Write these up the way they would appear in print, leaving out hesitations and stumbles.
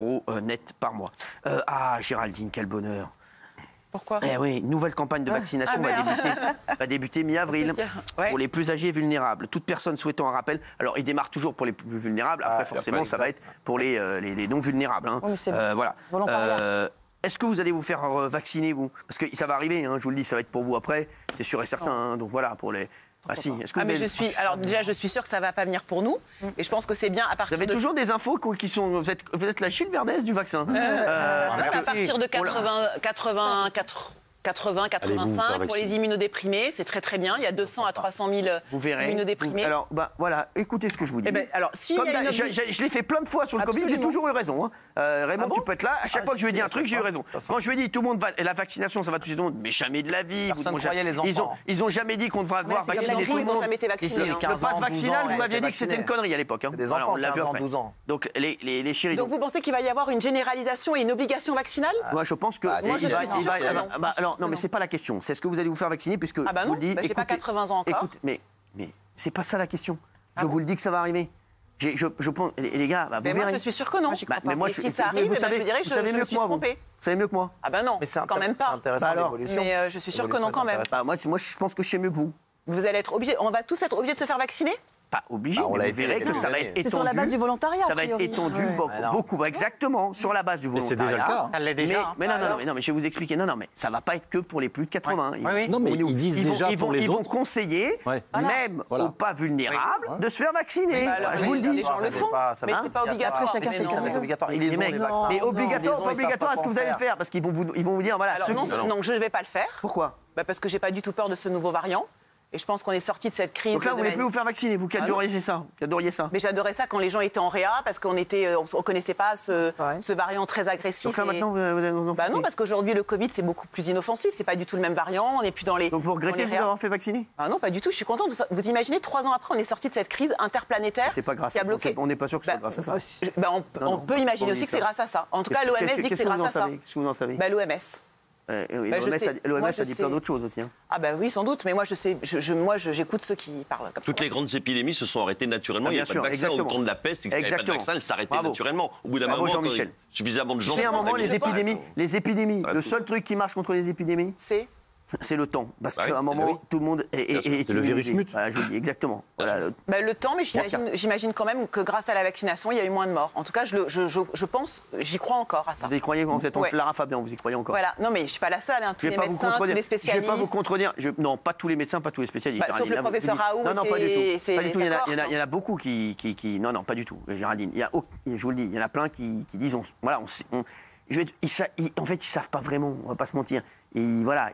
€ net par mois. Géraldine, quel bonheur. Pourquoi? Eh oui, une nouvelle campagne de vaccination va débuter mi-avril pour les plus âgés et vulnérables. Toute personne souhaitant un rappel, alors il démarre toujours pour les plus vulnérables, après forcément ça va être pour les non vulnérables. Hein. Oui, voilà. Est-ce que vous allez vous faire vacciner, vous? Parce que ça va arriver, hein, je vous le dis, ça va être pour vous après, c'est sûr et certain. Hein, donc voilà, pour les... Ah si, est-ce que alors déjà, je suis sûre que ça va pas venir pour nous. Et je pense que c'est bien à partir Vous avez toujours des infos qui sont... Vous êtes la Gilles Verdez du vaccin. Parce qu'à partir de 85 pour les immunodéprimés, c'est très très bien. Il y a 200 à 300 000 immunodéprimés. Alors voilà, écoutez ce que je vous dis. Alors, je l'ai fait plein de fois sur le Covid, j'ai toujours eu raison. Hein. Raymond, tu peux être là. À chaque fois que je lui ai dit un truc, j'ai eu raison. Quand je lui ai dit tout le monde va, la vaccination, ça va toucher tout le monde, mais jamais de la vie. Ils ont jamais dit qu'on devrait avoir vacciné tout le monde. Le pass vaccinal, vous m'aviez dit que c'était une connerie à l'époque. Des enfants de 15 ans, 12 ans. Donc les chéris. Donc vous pensez qu'il va y avoir une généralisation et une obligation vaccinale? Moi, je pense que non, mais c'est pas la question. C'est ce que vous allez vous faire vacciner, puisque je vous le dis. J'ai pas 80 ans encore. Écoute, mais c'est pas ça la question. Je vous le dis que ça va arriver. Je pense, les gars, vous verrez. Moi, je suis sûr que non. Mais moi, si ça arrive, je dirais que je me suis trompée. Vous savez mieux que moi. Ah ben non, quand même pas. C'est intéressant l'évolution. Mais je suis sûr que non quand même. Moi, je pense que je sais mieux que vous. Vous allez être obligés. On va tous être obligés de se faire vacciner? Pas obligé, mais vous verrez que ça va être étendu. C'est sur la base du volontariat. Ça va être étendu beaucoup, exactement, sur la base du volontariat. C'est déjà le cas. Elle l'est déjà. Mais non, mais je vais vous expliquer. Non, mais ça va pas être que pour les plus de 80. Non, mais ils disent déjà pour les autres. Ils vont conseiller, même aux pas vulnérables, de se faire vacciner. Je vous le dis. Les gens le font, mais c'est pas obligatoire. Chacun ses obligatoire. Ils les ont, les vaccins. Mais obligatoire, pas obligatoire, est-ce que vous allez le faire? Parce qu'ils vont vous dire, voilà. Non, je ne vais pas le faire. Pourquoi? Parce que j'ai pas du tout peur de ce nouveau variant. Et je pense qu'on est sorti de cette crise. Donc là, vous ne voulez plus vous faire vacciner, vous qui adoriez ça. Mais j'adorais ça quand les gens étaient en réa, parce qu'on ne connaissait pas ce variant très agressif. Donc là, maintenant, vous en faites non, parce qu'aujourd'hui, le Covid, c'est beaucoup plus inoffensif. C'est pas du tout le même variant. On n'est plus dans les. Donc vous regrettez de vous avoir fait vacciner? Non, pas du tout. Je suis contente. Vous imaginez, 3 ans après, on est sorti de cette crise interplanétaire. C'est pas grâce à ça. On n'est pas sûr que ce soit grâce à ça. On peut imaginer aussi que c'est grâce à ça. En tout cas, l'OMS dit que c'est grâce à ça. Qu'est-ce que vous en savez? L'OMS. L'OMS a dit plein d'autres choses aussi. Hein. Ah ben oui, sans doute, mais moi je sais, j'écoute ceux qui parlent comme ça. Toutes les grandes épidémies se sont arrêtées naturellement. Il n'y a pas de vaccin au temps de la peste, il n'y avait pas de vaccin, elles s'arrêtaient naturellement. Au bout d'un moment, suffisamment de gens... C'est un moment, les épidémies, le seul truc qui marche contre les épidémies, c'est le temps. Parce qu'à un moment, tout le monde est le virus mute. Voilà, je vous dis, exactement. Voilà, le temps, mais j'imagine quand même que grâce à la vaccination, il y a eu moins de morts. En tout cas, je pense, j'y crois encore à ça. Vous y croyez, vous êtes Lara Fabian, vous y croyez encore? Voilà, non mais je ne suis pas la seule, tous les médecins, tous les spécialistes. Je ne vais pas vous contredire, non, pas tous les médecins, pas tous les spécialistes. Sauf le professeur Raoult, non, pas du tout. Pas du tout. Il y en a beaucoup qui... Non, pas du tout, Géraldine. Je vous le dis, il y en a plein qui disent... Voilà, en fait, ils savent pas vraiment, on va pas se mentir. Et voilà,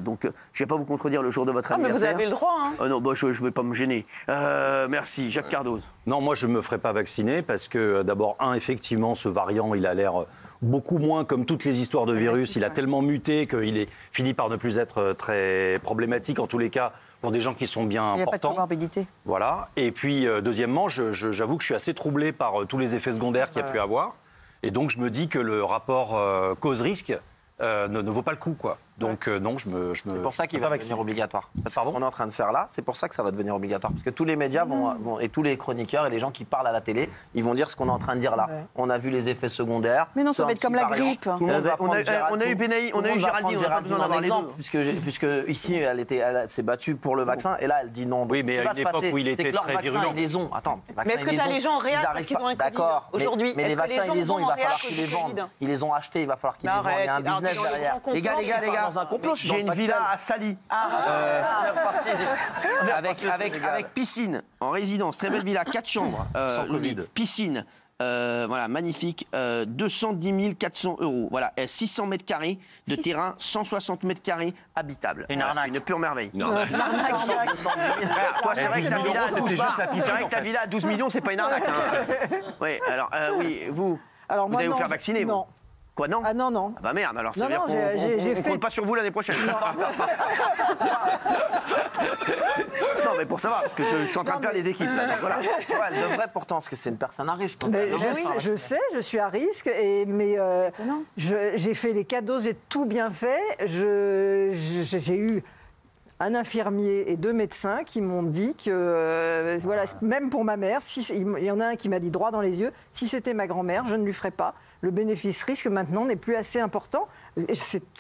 donc je vais pas vous contredire le jour de votre anniversaire. Mais vous avez le droit, hein. Non, je vais pas me gêner. Merci, Jacques Cardoz. Non, moi je me ferai pas vacciner parce que d'abord, effectivement, ce variant, il a l'air beaucoup moins comme toutes les histoires de virus. Il a tellement muté qu'il est fini par ne plus être très problématique, en tous les cas, pour des gens qui sont bien importants. Il n'y a pas de comorbidité. Voilà. Et puis, deuxièmement, j'avoue que je suis assez troublé par tous les effets secondaires qu'il y a pu avoir. Et donc, je me dis que le rapport cause-risque ne vaut pas le coup, quoi. Donc, non, C'est pour ça qu'il va devenir obligatoire. Parce qu'on est en train de faire là, c'est pour ça que ça va devenir obligatoire. Parce que tous les médias vont, et tous les chroniqueurs et les gens qui parlent à la télé, ils vont dire ce qu'on est en train de dire là. Ouais. On a vu les effets secondaires. Mais non, ça va être comme la grippe. On a eu Benaï, on a eu Géraldine, on n'a pas besoin d'avoir les deux. Puisque ici, elle s'est battue pour le vaccin, et là, elle dit non. Oui, mais à une époque où il était très virulent. Ils les ont. Attends. Mais est-ce que tu as les gens en réa parce qu'ils ont un Covid? D'accord. Aujourd'hui, mais les vaccins, ils les ont, il va falloir qu'ils les vendent. Ils les ont achetés, il va falloir qu'ils les vendent. Il y a un business derrière. Les gars, j'ai une villa à Sali. Avec piscine en résidence, très belle villa, 4 chambres, piscine, voilà, magnifique, 210 400 €. Voilà, 600 mètres carrés de terrain, 160 mètres carrés habitables. Une arnaque. Une pure merveille. Une arnaque. Toi, c'est vrai que la villa à 12 millions, c'est pas une arnaque. Oui, alors, vous allez vous faire vacciner, vous? Quoi, non? Ah non. Ah bah merde, alors ça veut dire qu'on compte pas sur vous l'année prochaine. Non, mais pour savoir, parce que je suis en train de faire les équipes. Là, voilà. Elle devrait pourtant, parce que c'est une personne à risque. Je sais, je suis à risque, mais j'ai fait les cadeaux, j'ai tout bien fait. J'ai eu un infirmier et 2 médecins qui m'ont dit que, voilà, même pour ma mère, il y en a un qui m'a dit droit dans les yeux, si c'était ma grand-mère, je ne lui ferais pas. Le bénéfice-risque maintenant n'est plus assez important.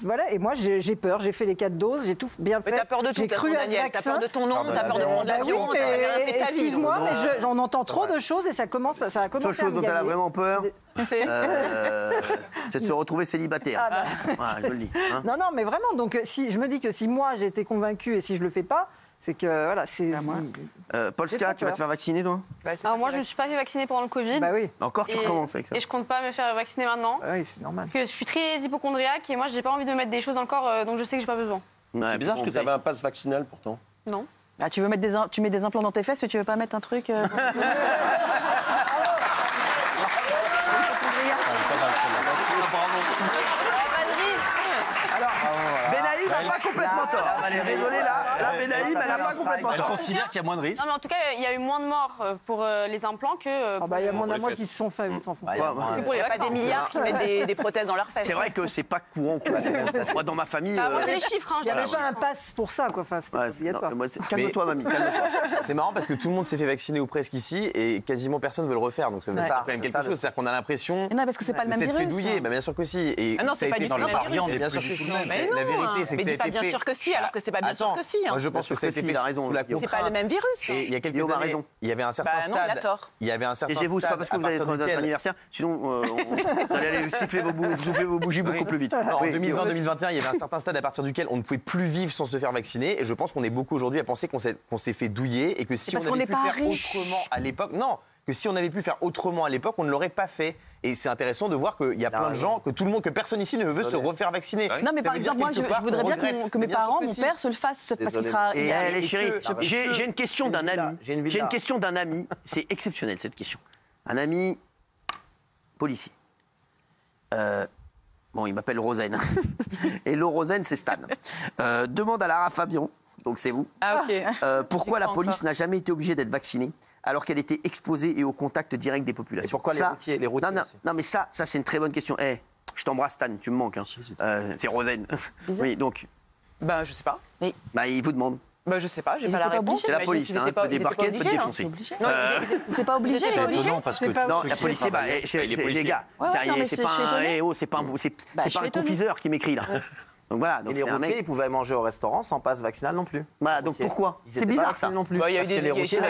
Voilà, et moi j'ai peur, j'ai fait les 4 doses, j'ai tout bien fait. Mais t'as peur de tout, Daniel. T'as peur de ton nom, t'as peur de prendre l'avion, t'as rien fait ta vie. Excuse-moi, mais j'en entends trop de choses et ça a commencé à me seule chose dont elle a vraiment peur, c'est de se retrouver célibataire. Voilà, je le dis. Hein. Non, mais vraiment, donc si je me dis que si moi j'ai été convaincue et si je le fais pas, c'est que voilà, c'est. Polska, tu vas te faire vacciner, toi? Alors moi, je me suis pas fait vacciner pendant le Covid. Bah oui. Encore, tu recommences avec ça. Et je compte pas me faire vacciner maintenant. Oui, c'est normal. Parce que je suis très hypochondriaque et moi, j'ai pas envie de me mettre des choses dans le corps, donc je sais que j'ai pas besoin. C'est bizarre parce que tu avais un passe vaccinal pourtant. Non. Ah, tu mets des implants dans tes fesses, mais tu veux pas mettre un truc Alors, Benaïm n'a pas complètement tort. Je suis désolé, là, Benaïm, elle n'a pas complètement tort. Elle considère qu'il y a moins de risques. Non, mais en tout cas, il y a eu moins de morts pour les implants que. Il y a moins de moi qui se sont fait. Il n'y a pas des milliards qui mettent des prothèses dans leurs fesses. C'est vrai que c'est pas courant. Moi, dans ma famille. Moi, c'est les chiffres. Il n'y avait pas un pass pour ça, quoi. Enfin, c'était obligatoire. Calme-toi, mamie, calme-toi. C'est marrant parce que tout le monde s'est fait vacciner ou presque ici et quasiment personne ne veut le refaire. Donc ça veut dire quand même quelque chose. C'est-à-dire qu'on a l'impression. Non, parce que c'est pas le même virus. C'est douillé, bien sûr que si. Ah non, c'est pas du tout le même virus. Bien sûr que si. La vérité, c'est que ça a été fait. bien sûr que si, alors que c'est pas bien sûr que si. Moi, je pense que ça a été fait sous la contrainte. C'est pas le même virus. Et il y a quelques années, il y avait un certain stade. Il y avait un certain stade. Et c'est pas parce que vous avez notre anniversaire, sinon vous allez aller souffler vos bougies beaucoup plus vite. En 2020-2021, il y avait un certain stade à partir duquel on ne pouvait plus vivre sans se faire vacciner. Et je pense qu'on est beaucoup aujourd'hui à penser qu'on s'est fait douiller et que si on avait pu faire autrement à l'époque, que si on avait pu faire autrement à l'époque, on ne l'aurait pas fait. Et c'est intéressant de voir qu'il y a plein de gens, que personne ici ne veut se refaire vacciner. Non, mais par exemple, moi, je voudrais bien que mes parents, mon père, se le fasse parce qu'il sera. Et chérie, j'ai une question d'un ami. J'ai une question d'un ami. C'est exceptionnel cette question. Un ami policier. Bon, il m'appelle Rosen. Et le Rosen, c'est Stan. Demande à Lara Fabian, donc c'est vous. Ah, ok. Pourquoi la police n'a jamais été obligée d'être vaccinée alors qu'elle était exposée et au contact direct des populations? Et pourquoi les routiers Non, mais ça c'est une très bonne question. Je t'embrasse, Stan, tu me manques. Hein. C'est Rosen. Oui, donc. Ben, je sais pas. Il vous demande. Ben, je sais pas, j'ai pas la réponse. C'est la police, hein, peut débarquer, peut défoncer. Non, ils n'étaient pas obligés. C'est étonnant parce que non, la police, les gars, c'est pas un confiseur qui m'écrit là. Donc voilà, donc et les routiers, ils pouvaient manger au restaurant sans passe vaccinal non plus. Voilà, donc pourquoi? C'est bizarre ça. Non plus. Parce que les routiers,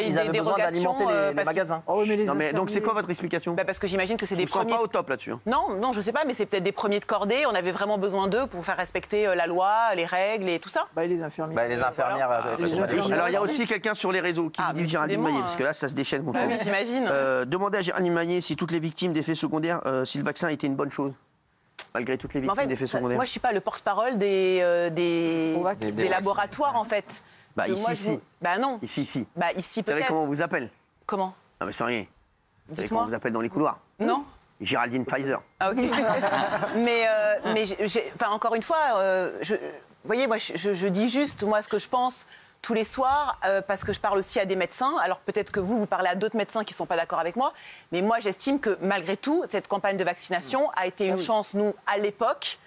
ils avaient besoin d'alimenter les magasins. Non mais donc c'est quoi votre explication? Parce que j'imagine que c'est des premiers. Ils sont pas au top là-dessus. Non, je sais pas, mais c'est peut-être des premiers de cordée. On avait vraiment besoin d'eux pour faire respecter la loi, les règles et tout ça. Les infirmières. Les infirmières. Alors il y a aussi quelqu'un sur les réseaux qui dit Géraldine Maillet, parce que là ça se déchaîne contre vous. J'imagine. Demandez à Géraldine Maillet si toutes les victimes d'effets secondaires, si le vaccin était une bonne chose. Malgré toutes les victimes d'effets secondaires. Moi, je ne suis pas le porte-parole des laboratoires, en fait. Ici. Bah non. Ici. Bah ici, peut-être. Vous savez comment on vous appelle? Comment? Non, mais sans rien. Vous savez comment on vous appelle dans les couloirs? Non. Géraldine Pfizer. Ah, ok. mais encore une fois, vous voyez, moi, je dis juste, moi, ce que je pense tous les soirs, parce que je parle aussi à des médecins. Alors peut-être que vous parlez à d'autres médecins qui ne sont pas d'accord avec moi, mais moi j'estime que malgré tout, cette campagne de vaccination a été une chance, nous, à l'époque,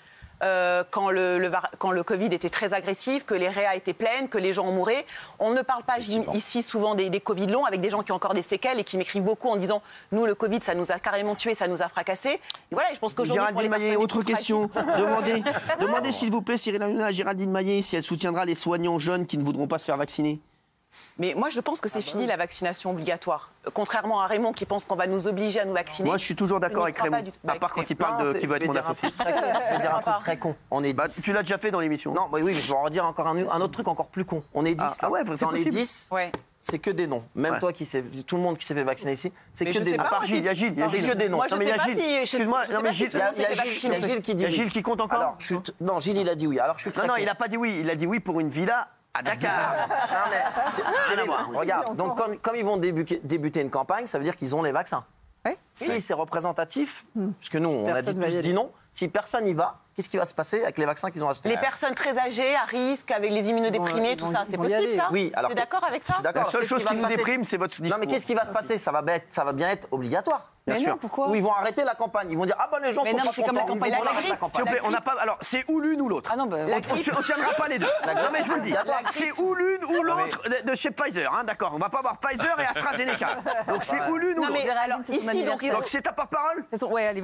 quand le Covid était très agressif, que les réa étaient pleines, que les gens en mouraient. On ne parle pas ici souvent des Covid longs, avec des gens qui ont encore des séquelles et qui m'écrivent beaucoup en disant « Nous, le Covid, ça nous a carrément tués, ça nous a fracassés. » Et voilà, je pense qu'aujourd'hui, pour les personnes... Autre question. Demandez s'il vous plaît, Cyril Hanouna, à Géraldine Maillet, si elle soutiendra les soignants jeunes qui ne voudront pas se faire vacciner. Mais moi, je pense que c'est fini la vaccination obligatoire. Contrairement à Raymond qui pense qu'on va nous obliger à nous vacciner. Moi, je suis toujours d'accord avec Raymond. À part quand il parle de qui veut être mon associé. Je vais dire un truc très con. Tu l'as déjà fait dans l'émission. Non, oui, mais je vais en redire encore un autre truc encore plus con. On est 10. Ah ouais, dans les 10, c'est que des noms. Même toi, tout le monde qui s'est fait vacciner ici, c'est que des noms. À part Gilles, il y a Gilles. Que des noms. Moi, je sais pas si... Excuse-moi, mais Gilles, il y a Gilles qui dit oui. Gilles qui compte encore? Non, Gilles, il a dit oui. Alors, je suis très Non, il n'a pas dit oui. Il a dit oui pour une villa à Dakar. Regarde, donc comme ils vont débuter une campagne, ça veut dire qu'ils ont les vaccins. Si c'est représentatif, puisque nous, on a dit tous dit non, si personne n'y va, qu'est-ce qui va se passer avec les vaccins qu'ils ont achetés? Les personnes très âgées, à risque, avec les immunodéprimés, tout ça, c'est possible ça? Oui, alors. Tu es d'accord avec ça? La seule chose qui nous déprime, c'est votre discours. Non, mais qu'est-ce qui va se passer? Ça va bien être obligatoire. Bien sûr. Non, pourquoi? Ou ils vont arrêter la campagne. Ils vont dire ah ben les gens sont pas c'est comme la campagne. S'il vous plaît, on n'a pas. Alors c'est ou l'une ou l'autre. Ah non, bah, on tiendra pas les deux. Non mais je vous le dis. C'est ou l'une ou l'autre de chez Pfizer. Hein, d'accord. On va pas avoir Pfizer et AstraZeneca. Donc c'est ou l'une ou l'autre. Alors ici, donc c'est ta porte-parole. Oui, allez.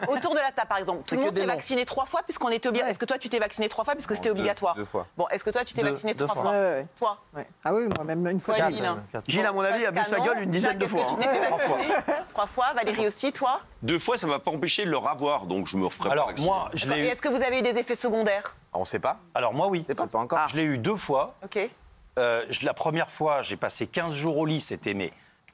Autour de la table, par exemple, tout le monde s'est vacciné 3 fois puisqu'on était obligatoire. Est-ce que toi tu t'es vacciné 3 fois puisque c'était obligatoire? 2 fois. Bon, est-ce que toi tu t'es vacciné 3 fois? Toi? Ah oui, moi même une fois. Gilles, à mon avis, a vu sa gueule une dizaine de fois. 3 fois. Valérie aussi, toi? 2 fois, ça ne va pas empêcher de le revoir, donc je me referai pas vacciner. Moi, je l'ai eu. Est-ce que vous avez eu des effets secondaires? On ne sait pas. Alors moi, oui. C'est pas encore. Je l'ai eu 2 fois. Ok. La première fois, j'ai passé 15 jours au lit, c'était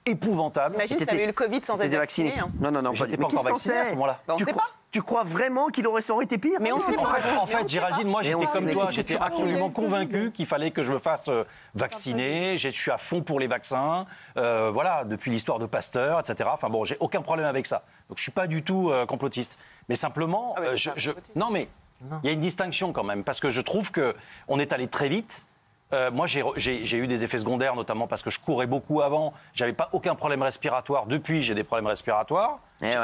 épouvantable. Imagine si tu avais eu le Covid sans être vacciné. Non, j'étais pas encore vacciné à ce moment-là. On ne sait pas. Tu crois vraiment qu'il aurait été pire? Mais on sait pas. En fait, Géraldine, moi, j'étais comme toi. J'étais absolument convaincu qu'il fallait que je me fasse vacciner. Je suis à fond pour les vaccins. Voilà, depuis l'histoire de Pasteur, etc. Enfin bon, j'ai aucun problème avec ça. Donc, je suis pas du tout complotiste. Mais simplement, non, mais il y a une distinction quand même, parce que je trouve que on est allé très vite. Moi, j'ai eu des effets secondaires, notamment parce que je courais beaucoup avant. J'avais pas aucun problème respiratoire. Depuis, j'ai des problèmes respiratoires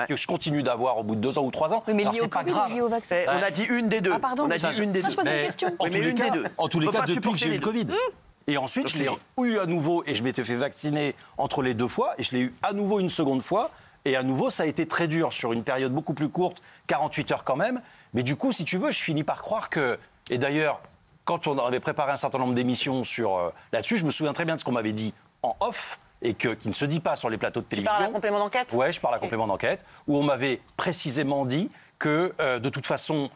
que je continue d'avoir au bout de 2 ans ou 3 ans. Oui, mais lié au Covid ou lié au vaccin? On a dit une des deux. Ah, pardon. On a dit une des deux. Je pose une question. En tous les cas, depuis que j'ai eu le Covid. Et ensuite, je l'ai eu à nouveau et je m'étais fait vacciner entre les 2 fois et je l'ai eu à nouveau une seconde fois. Et à nouveau, ça a été très dur sur une période beaucoup plus courte, 48 heures quand même. Mais du coup, si tu veux, je finis par croire que... Et d'ailleurs, quand on avait préparé un certain nombre d'émissions là-dessus, je me souviens très bien de ce qu'on m'avait dit en off et qui ne se dit pas sur les plateaux de télévision. Tu parles à complément d'enquête? Oui, je parle à complément d'enquête, où on m'avait précisément dit que, de toute façon,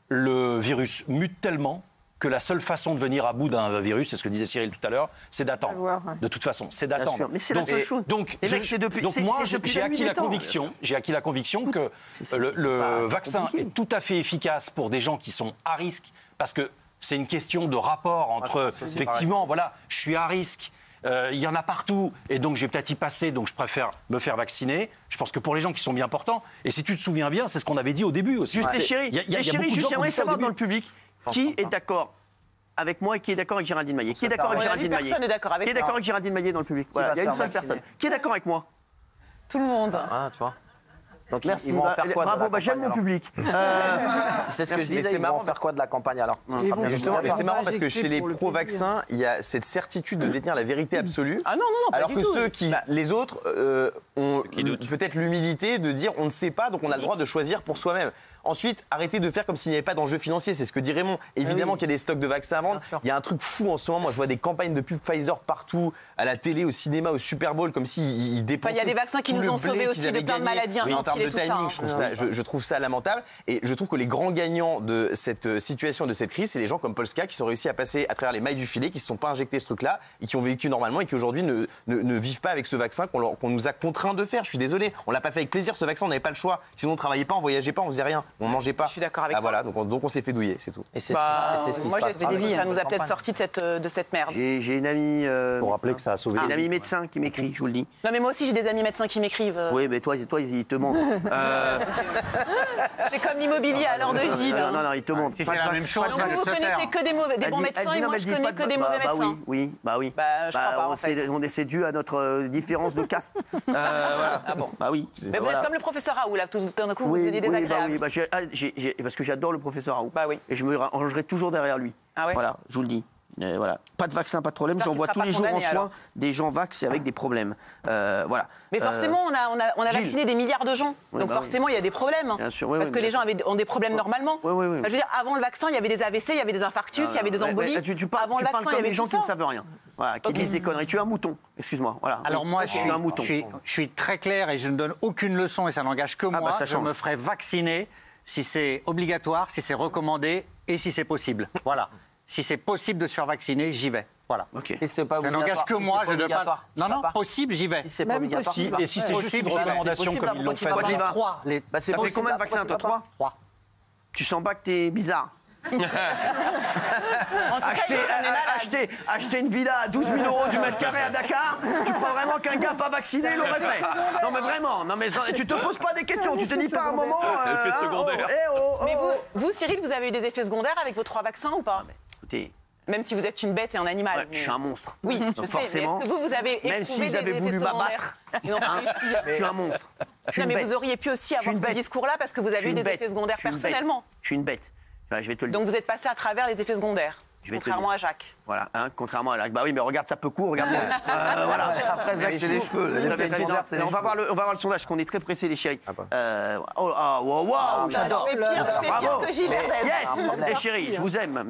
le virus mute tellement que la seule façon de venir à bout d'un virus, c'est ce que disait Cyril tout à l'heure, c'est d'attendre. De toute façon, c'est d'attendre. Mais c'est la seule chose. Donc moi, j'ai acquis la conviction que le vaccin est tout à fait efficace pour des gens qui sont à risque, parce que c'est une question de rapport entre, effectivement, voilà, je suis à risque, il y en a partout, et donc j'ai peut-être y passé, donc je préfère me faire vacciner. Je pense que pour les gens qui sont bien portants, et si tu te souviens bien, c'est ce qu'on avait dit au début aussi. Chérie, j'aimerais savoir dans le public qui est d'accord avec moi et qui est d'accord avec Géraldine Maillet. Qui est d'accord avec Géraldine Maillet? Personne n'est d'accord avec moi. Qui est d'accord avec Géraldine Maillet dans le public? Il y a une seule personne. Qui est d'accord avec moi? Tout le monde. Ah, tu vois. Donc merci. Ils vont en faire quoi? Bravo, j'aime mon public. C'est ce que je disais, ils vont en faire quoi de la campagne alors? Justement, mais c'est marrant parce que chez les pro-vaccins, il y a cette certitude de détenir la vérité absolue. Ah non, pas alors du que tout. les autres ont peut-être l'humilité de dire on ne sait pas, donc on a le droit de choisir pour soi-même. Ensuite, arrêtez de faire comme s'il n'y avait pas d'enjeu financier, c'est ce que dit Raymond. Évidemment qu'il y a des stocks de vaccins à vendre. Il y a un truc fou en ce moment. Moi, je vois des campagnes de pub Pfizer partout, à la télé, au cinéma, au Super Bowl, comme s'ils dépensaient. Il y a des vaccins qui nous ont sauvés aussi de plein de maladies infantiles. En termes de et tout timing, ça. je trouve ça lamentable. Et je trouve que les grands gagnants de cette situation, de cette crise, c'est les gens comme Polska qui sont réussis à passer à travers les mailles du filet, qui ne se sont pas injectés ce truc-là et qui ont vécu normalement et qui aujourd'hui ne vivent pas avec ce vaccin qu'on nous a contraints de faire. Je suis désolé, on l'a pas fait avec plaisir. Ce vaccin, on n'avait pas le choix. Sinon, on travaillait pas, on voyageait pas, on faisait rien, on mangeait pas. Je suis d'accord avec toi. Voilà, donc on s'est fait douiller, c'est tout. Et c'est ce qui se passe. Ça nous a peut-être sorti de cette merde. J'ai une amie. Pour rappeler que ça a sauvé. Une amie médecin qui m'écrit, je vous le dis. Non, mais moi aussi j'ai des amis médecins qui m'écrivent. Oui, mais toi, ils te mentent. C'est comme l'immobilier à l'heure de Gilles. Non, ils te mentent. C'est la même chose. Donc vous connaissez que des bons médecins et moi je connais que des mauvais médecins. Oui. Je crois pas en fait. C'est dû à notre différence de caste. Voilà. Ah bon. Bah oui. Mais vous êtes comme le professeur Raoult là, tout d'un coup vous devenez désagréable. Parce que j'adore le professeur Raoult. Bah oui. Et je me rangerai toujours derrière lui. Ah ouais. Voilà, je vous le dis. Voilà. Pas de vaccin, pas de problème. J'en vois tous les jours en soins des gens vax et avec des problèmes. Voilà. Mais forcément, on a vacciné des milliards de gens. Donc forcément, il y a des problèmes. Bien sûr, parce que les gens ont des problèmes normalement. Oui. Je veux dire, avant le vaccin, il y avait des AVC, il y avait des infarctus, il y avait des embolies. Avant le vaccin, il y avait des gens qui ne savent rien. Voilà, qui disent des conneries. Tu es un mouton. Excuse-moi. Voilà. Alors moi, je suis très clair et je ne donne aucune leçon et ça n'engage que moi. Je me ferai vacciner si c'est obligatoire, si c'est recommandé et si c'est possible. Voilà. Si c'est possible de se faire vacciner, j'y vais. Voilà. Okay. Si c'est pas ça n'engage que moi, je ne pas. Non, possible, j'y vais. Si c'est pas obligatoire. Et si c'est juste une recommandation comme ils l'ont fait. Les 3. Ça fait combien de vaccins, toi? 3. Tu sens pas que t'es bizarre? Acheter une villa à 12 000 € du mètre carré à Dakar, tu crois vraiment qu'un gars pas vacciné l'aurait fait? Non mais vraiment, non mais tu te poses pas des questions, tu te dis pas à un moment... Effet secondaire. Mais vous, Cyril, vous avez eu des effets secondaires avec vos 3 vaccins ou pas? Écoutez... Même si vous êtes une bête et un animal. Ouais, je suis un monstre. Oui, donc je forcément, sais. Mais est-ce que vous avez même s'ils avaient voulu m'abattre, je suis un monstre. Non, mais vous auriez pu aussi avoir ce discours-là parce que vous avez eu des effets secondaires personnellement. Je suis une bête. Je vais te le dire. Donc vous êtes passé à travers les effets secondaires. Contrairement à Jacques. Voilà, contrairement à Jacques. Bah oui, mais regarde ça peu court, regarde-moi. Voilà. Après, Jacques, c'est les cheveux. On va voir le sondage, parce qu'on est très pressés, les chéris. Wow, j'adore. Je fais pire que Gilles. Yes, les chéris, je vous aime.